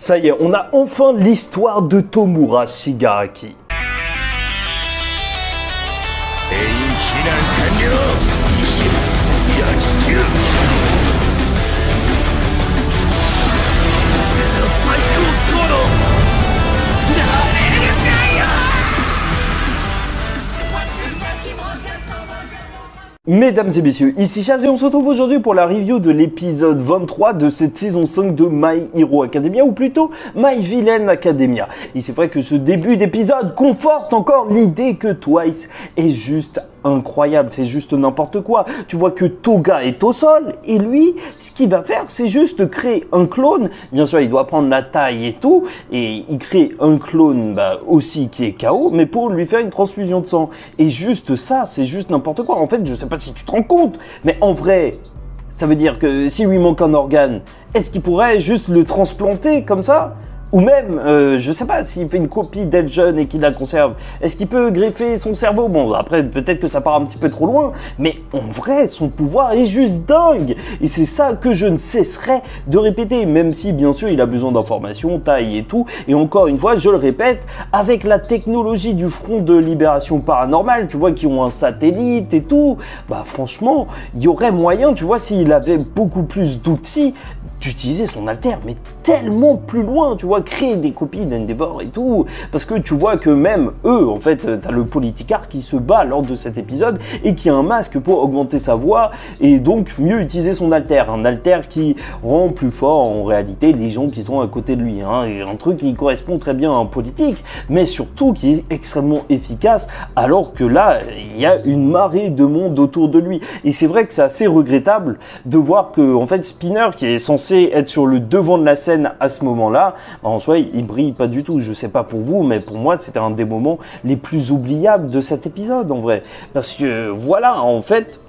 Ça y est, on a enfin l'histoire de Tomura Shigaraki. Mesdames et messieurs, ici Chaz et on se retrouve aujourd'hui pour la review de l'épisode 23 de cette saison 5 de My Hero Academia, ou plutôt My Villain Academia. Et c'est vrai que ce début d'épisode conforte encore l'idée que Twice est juste incroyable, c'est juste n'importe quoi. Tu vois que Toga est au sol et lui, ce qu'il va faire, c'est juste créer un clone. Bien sûr, il doit prendre la taille et tout, et il crée un clone aussi qui est KO, mais pour lui faire une transfusion de sang. Et juste ça, c'est juste n'importe quoi. En fait, je sais pas si tu te rends compte, mais en vrai, ça veut dire que s'il lui manque un organe, est-ce qu'il pourrait juste le transplanter comme ça ? Ou même, je sais pas, s'il fait une copie d'elle jeune et qu'il la conserve, est-ce qu'il peut greffer son cerveau? Bon, après, peut-être que ça part un petit peu trop loin, mais en vrai, son pouvoir est juste dingue. Et c'est ça que je ne cesserai de répéter, même si, bien sûr, il a besoin d'informations, taille et tout. Et encore une fois, je le répète, avec la technologie du Front de Libération Paranormale, tu vois, qui ont un satellite et tout, bah franchement, il y aurait moyen, tu vois, s'il avait beaucoup plus d'outils, d'utiliser son alter, mais tellement plus loin, tu vois, créer des copies d'Endeavor et tout, parce que tu vois que même eux, en fait, t'as le politicard qui se bat lors de cet épisode et qui a un masque pour augmenter sa voix et donc mieux utiliser son alter, un alter qui rend plus fort en réalité les gens qui sont à côté de lui, hein, et un truc qui correspond très bien à un politique, mais surtout qui est extrêmement efficace, alors que là, il y a une marée de monde autour de lui, et c'est vrai que c'est assez regrettable de voir que, en fait, Spinner, qui est censé être sur le devant de la scène à ce moment-là, en soi, il brille pas du tout. Je sais pas pour vous, mais pour moi, c'était un des moments les plus oubliables de cet épisode, en vrai. Parce que, voilà, en fait,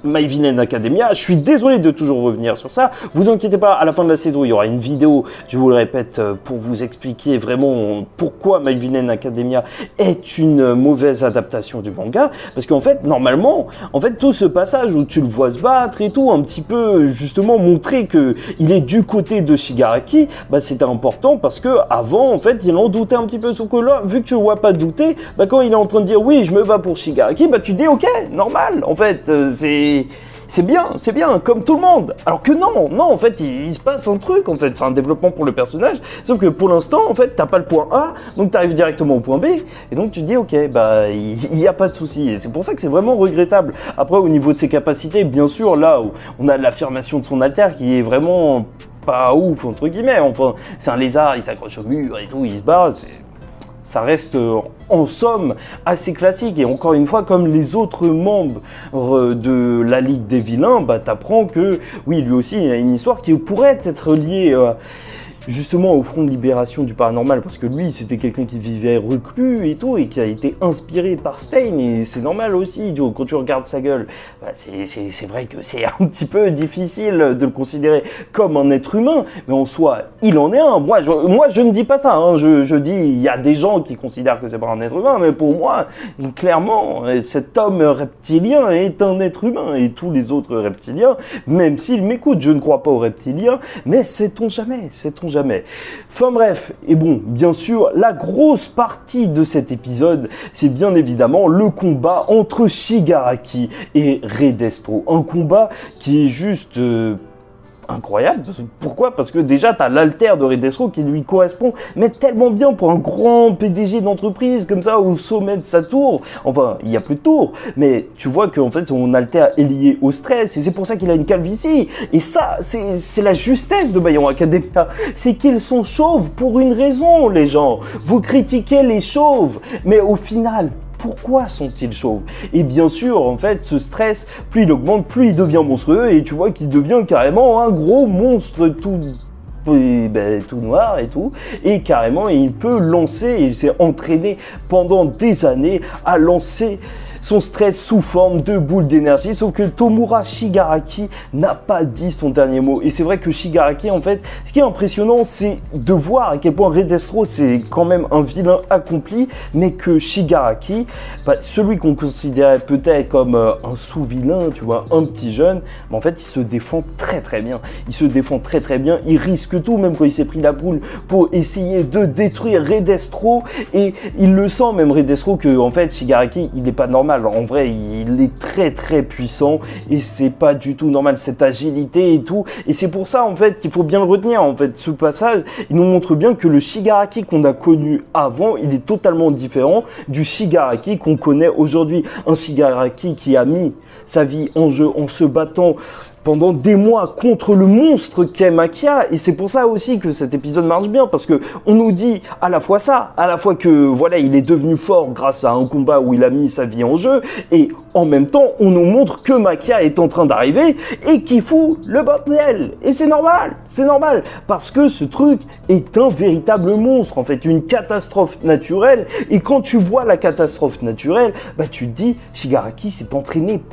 My Villain Academia, je suis désolé de toujours revenir sur ça, vous inquiétez pas, à la fin de la saison il y aura une vidéo, je vous le répète, pour vous expliquer vraiment pourquoi My Villain Academia est une mauvaise adaptation du manga, parce qu'en fait, normalement, en fait, tout ce passage où tu le vois se battre et tout, un petit peu, justement, montrer que il est du côté de Shigaraki, bah c'était important, parce que avant, en fait, il en doutait un petit peu, sauf que là, vu que tu le vois pas douter, bah quand il est en train de dire, oui, je me bats pour Shigaraki, bah tu dis, ok, normal, en fait, c'est bien, comme tout le monde. Alors que non, en fait, il se passe un truc, en fait, c'est un développement pour le personnage, sauf que pour l'instant, en fait, t'as pas le point A, donc t'arrives directement au point B, et donc tu te dis, ok, bah, il y a pas de souci, et c'est pour ça que c'est vraiment regrettable. Après, au niveau de ses capacités, bien sûr, là où on a l'affirmation de son alter qui est vraiment pas ouf, entre guillemets, enfin, c'est un lézard, il s'accroche au mur et tout, il se bat, ça reste en somme assez classique, et encore une fois, comme les autres membres de la Ligue des Vilains, bah t'apprends que oui, lui aussi il a une histoire qui pourrait être liée justement au Front de Libération du Paranormal, parce que lui c'était quelqu'un qui vivait reclus et tout, et qui a été inspiré par Stein, et c'est normal aussi, quand tu regardes sa gueule, bah c'est vrai que c'est un petit peu difficile de le considérer comme un être humain, mais en soi il en est un. Moi je ne dis pas ça, hein. Je dis, il y a des gens qui considèrent que c'est pas un être humain, mais pour moi clairement cet homme reptilien est un être humain, et tous les autres reptiliens, même s'ils m'écoutent, je ne crois pas aux reptiliens, mais sait-on jamais. Enfin bref, et bon, bien sûr, la grosse partie de cet épisode, c'est bien évidemment le combat entre Shigaraki et Redestro. Un combat qui est juste incroyable. Pourquoi? Parce que déjà t'as l'alter de Redestro qui lui correspond mais tellement bien pour un grand PDG d'entreprise comme ça au sommet de sa tour. Enfin, il n'y a plus de tour, mais tu vois qu'en fait son alter est lié au stress, et c'est pour ça qu'il a une calvitie. Et ça, c'est la justesse de My Hero Academia, c'est qu'ils sont chauves pour une raison, les gens. Vous critiquez les chauves, mais au final, pourquoi sont-ils chauves? Et bien sûr, en fait, ce stress, plus il augmente, plus il devient monstrueux, et tu vois qu'il devient carrément un gros monstre tout noir et tout, et carrément il peut lancer, il s'est entraîné pendant des années à lancer son stress sous forme de boule d'énergie, sauf que Tomura Shigaraki n'a pas dit son dernier mot. Et c'est vrai que Shigaraki, en fait, ce qui est impressionnant, c'est de voir à quel point Red Destro, c'est quand même un vilain accompli, mais que Shigaraki, celui qu'on considérait peut-être comme un sous-vilain, tu vois, un petit jeune, mais en fait, il se défend très très bien. Il se défend très très bien, il risque tout, même quand il s'est pris la boule pour essayer de détruire Red Destro, et il le sent même Red Destro que en fait Shigaraki il n'est pas normal, en vrai il est très très puissant et c'est pas du tout normal cette agilité et tout, et c'est pour ça en fait qu'il faut bien le retenir. En fait ce passage il nous montre bien que le Shigaraki qu'on a connu avant il est totalement différent du Shigaraki qu'on connaît aujourd'hui, un Shigaraki qui a mis sa vie en jeu en se battant pendant des mois contre le monstre qu'est Maquia, et c'est pour ça aussi que cet épisode marche bien, parce que on nous dit à la fois ça, à la fois que voilà il est devenu fort grâce à un combat où il a mis sa vie en jeu, et en même temps on nous montre que Maquia est en train d'arriver et qu'il fout le bordel, et c'est normal, parce que ce truc est un véritable monstre, en fait une catastrophe naturelle, et quand tu vois la catastrophe naturelle, tu te dis Shigaraki s'est entraîné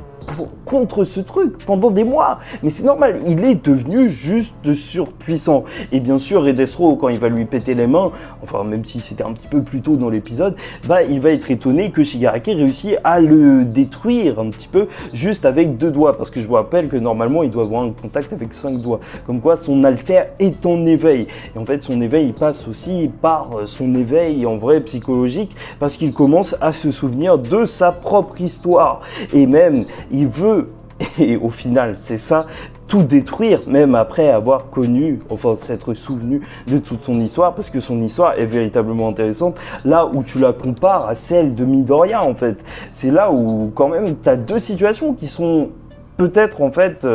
contre ce truc pendant des mois, mais c'est normal, il est devenu juste surpuissant. Et bien sûr Red Destro, quand il va lui péter les mains, enfin même si c'était un petit peu plus tôt dans l'épisode, il va être étonné que Shigaraki réussit à le détruire un petit peu juste avec 2 doigts, parce que je vous rappelle que normalement il doit avoir un contact avec 5 doigts, comme quoi son alter est en éveil, et en fait son éveil il passe aussi par son éveil en vrai psychologique, parce qu'il commence à se souvenir de sa propre histoire, et même il veut, et au final c'est ça, tout détruire, même après avoir connu, enfin s'être souvenu de toute son histoire, parce que son histoire est véritablement intéressante, là où tu la compares à celle de Midoriya en fait. C'est là où quand même tu as 2 situations qui sont peut-être en fait...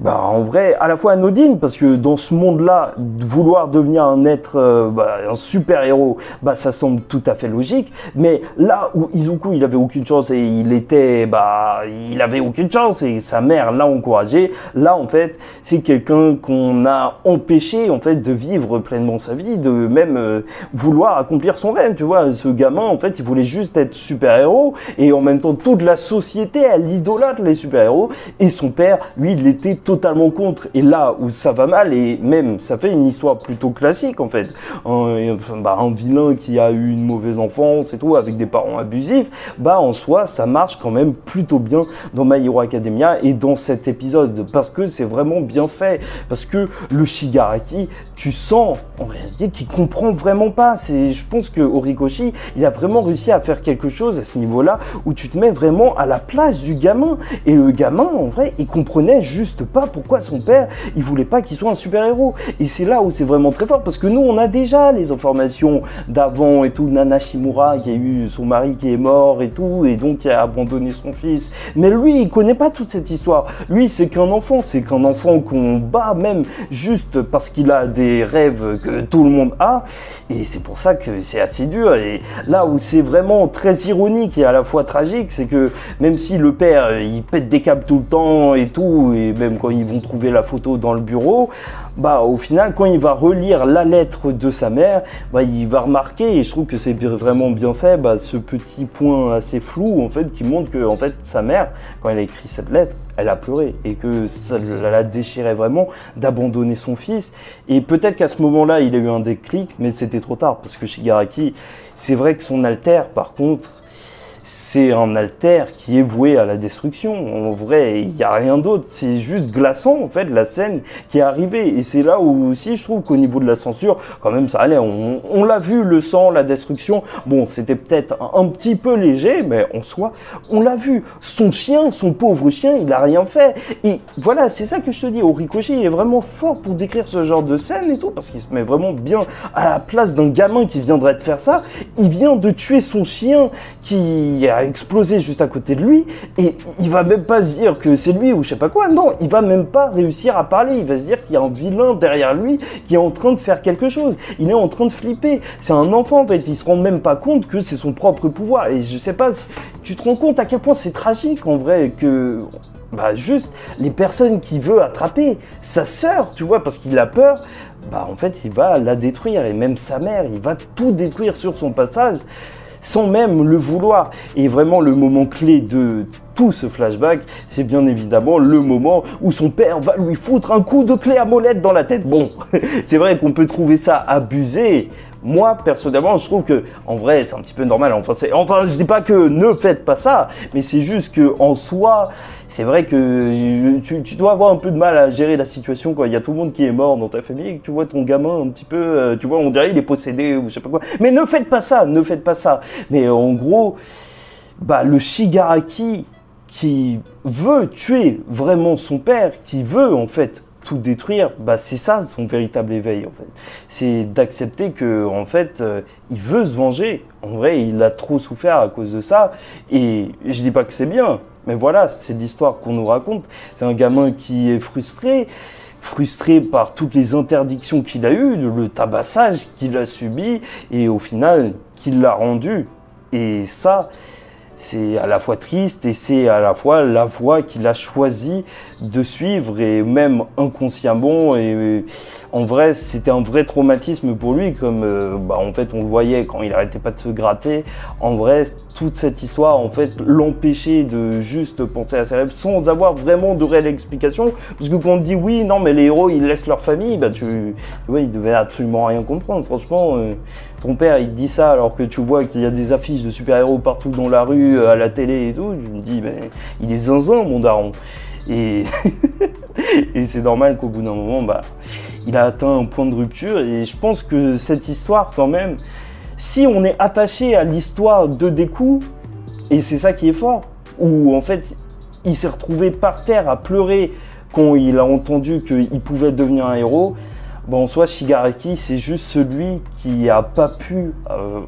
en vrai, à la fois anodine, parce que dans ce monde-là, vouloir devenir un être, un super-héros, ça semble tout à fait logique, mais là où Izuku, il avait aucune chance et il avait aucune chance et sa mère l'a encouragé, là, en fait, c'est quelqu'un qu'on a empêché, en fait, de vivre pleinement sa vie, de même vouloir accomplir son rêve, tu vois. Ce gamin, en fait, il voulait juste être super-héros, et en même temps, toute la société, elle idolâtre les super-héros, et son père, lui, il était totalement contre, et là où ça va mal, et même ça fait une histoire plutôt classique en fait, un vilain qui a eu une mauvaise enfance et tout, avec des parents abusifs, en soi ça marche quand même plutôt bien dans My Hero Academia et dans cet épisode, parce que c'est vraiment bien fait, parce que le Shigaraki, tu sens en réalité qu'il comprend vraiment pas, je pense que Horikoshi, il a vraiment réussi à faire quelque chose à ce niveau-là, où tu te mets vraiment à la place du gamin, et le gamin en vrai, il comprenait juste pas pourquoi son père, il voulait pas qu'il soit un super-héros. Et c'est là où c'est vraiment très fort, parce que nous, on a déjà les informations d'avant et tout, Nana Shimura, qui a eu son mari qui est mort et tout, et donc qui a abandonné son fils. Mais lui, il connaît pas toute cette histoire. Lui, c'est qu'un enfant qu'on bat même juste parce qu'il a des rêves que tout le monde a, et c'est pour ça que c'est assez dur. Et là où c'est vraiment très ironique et à la fois tragique, c'est que même si le père, il pète des câbles tout le temps et tout, et même quand ils vont trouver la photo dans le bureau, au final, quand il va relire la lettre de sa mère, il va remarquer, et je trouve que c'est vraiment bien fait, ce petit point assez flou, en fait, qui montre que, en fait, sa mère, quand elle a écrit cette lettre, elle a pleuré, et que ça la déchirait vraiment d'abandonner son fils. Et peut-être qu'à ce moment-là, il a eu un déclic, mais c'était trop tard, parce que Shigaraki, c'est vrai que son alter, par contre, c'est un alter qui est voué à la destruction. En vrai, il n'y a rien d'autre. C'est juste glaçant, en fait, la scène qui est arrivée. Et c'est là où aussi, je trouve qu'au niveau de la censure, quand même, ça allait. On l'a vu, le sang, la destruction. Bon, c'était peut-être un petit peu léger, mais en soi, on l'a vu. Son chien, son pauvre chien, il n'a rien fait. Et voilà, c'est ça que je te dis. Horikoshi, il est vraiment fort pour décrire ce genre de scène et tout, parce qu'il se met vraiment bien à la place d'un gamin qui viendrait de faire ça. Il vient de tuer son chien qui a explosé juste à côté de lui, et il va même pas se dire que c'est lui ou je sais pas quoi, non, il va même pas réussir à parler, il va se dire qu'il y a un vilain derrière lui qui est en train de faire quelque chose, il est en train de flipper, c'est un enfant en fait, il se rend même pas compte que c'est son propre pouvoir, et je sais pas si tu te rends compte à quel point c'est tragique en vrai que... juste les personnes qu'il veut attraper, sa sœur, tu vois, parce qu'il a peur, en fait il va la détruire, et même sa mère, il va tout détruire sur son passage. sans même le vouloir. Et vraiment, le moment clé de tout ce flashback, c'est bien évidemment le moment où son père va lui foutre un coup de clé à molette dans la tête. Bon, c'est vrai qu'on peut trouver ça abusé. Moi, personnellement, je trouve que, en vrai, c'est un petit peu normal. Enfin, je dis pas que ne faites pas ça, mais c'est juste que, en soi, c'est vrai que tu dois avoir un peu de mal à gérer la situation quand il y a tout le monde qui est mort dans ta famille et que tu vois ton gamin un petit peu, tu vois, on dirait il est possédé ou je sais pas quoi. Mais ne faites pas ça, ne faites pas ça. Mais en gros, bah, le Shigaraki qui veut tuer vraiment son père, qui veut, en fait, tout détruire, bah c'est ça son véritable éveil en fait. C'est d'accepter que en fait il veut se venger. En vrai, il a trop souffert à cause de ça et je dis pas que c'est bien, mais voilà, c'est l'histoire qu'on nous raconte. C'est un gamin qui est frustré par toutes les interdictions qu'il a eues, le tabassage qu'il a subi et au final qu'il l'a rendu. Et ça, c'est à la fois triste et c'est à la fois la voie qu'il a choisi de suivre et même inconsciemment. Et en vrai, c'était un vrai traumatisme pour lui, comme en fait on le voyait quand il arrêtait pas de se gratter. En vrai, toute cette histoire en fait l'empêchait de juste penser à ses rêves sans avoir vraiment de réelle explication. Parce que quand on dit oui, non mais les héros ils laissent leur famille, bah tu vois, il devait absolument rien comprendre. Franchement, ton père il te dit ça alors que tu vois qu'il y a des affiches de super-héros partout dans la rue, à la télé et tout. Tu me dis, ben, il est zinzin mon daron. Et, et c'est normal qu'au bout d'un moment, bah, il a atteint un point de rupture. Et je pense que cette histoire, quand même, si on est attaché à l'histoire de Deku, et c'est ça qui est fort, où en fait, il s'est retrouvé par terre à pleurer quand il a entendu qu'il pouvait devenir un héros. Bon, en soi, Shigaraki, c'est juste celui qui a pas pu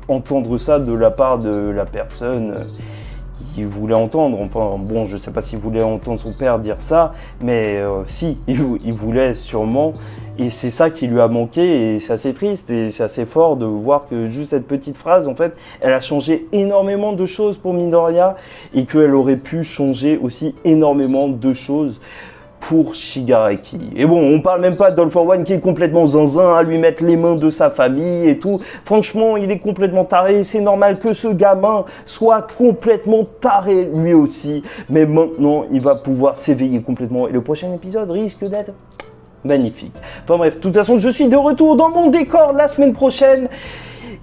entendre ça de la part de la personne qui voulait entendre. Enfin, bon, je sais pas s'il voulait entendre son père dire ça, mais si, il voulait sûrement. Et c'est ça qui lui a manqué, et c'est assez triste, et c'est assez fort de voir que juste cette petite phrase, en fait, elle a changé énormément de choses pour Midoriya, et qu'elle aurait pu changer aussi énormément de choses pour Shigaraki. Et bon, on parle même pas d'All for One qui est complètement zinzin à lui mettre les mains de sa famille et tout. Franchement, il est complètement taré. C'est normal que ce gamin soit complètement taré lui aussi. Mais maintenant, il va pouvoir s'éveiller complètement. Et le prochain épisode risque d'être magnifique. Enfin bref, de toute façon, je suis de retour dans mon décor la semaine prochaine.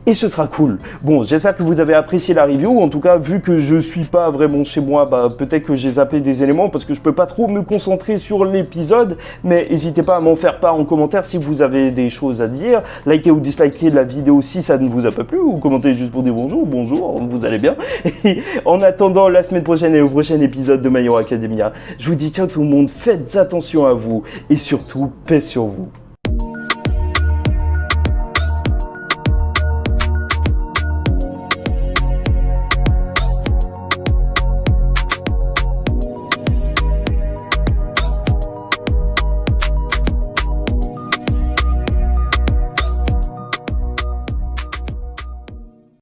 Et ce sera cool. Bon, j'espère que vous avez apprécié la review. En tout cas, vu que je suis pas vraiment chez moi, bah, peut-être que j'ai zappé des éléments parce que je peux pas trop me concentrer sur l'épisode. Mais n'hésitez pas à m'en faire part en commentaire si vous avez des choses à dire. Likez ou dislikez la vidéo si ça ne vous a pas plu, ou commentez juste pour dire bonjour, vous allez bien. Et en attendant la semaine prochaine et au prochain épisode de My Hero Academia, je vous dis ciao tout le monde, faites attention à vous et surtout, paix sur vous.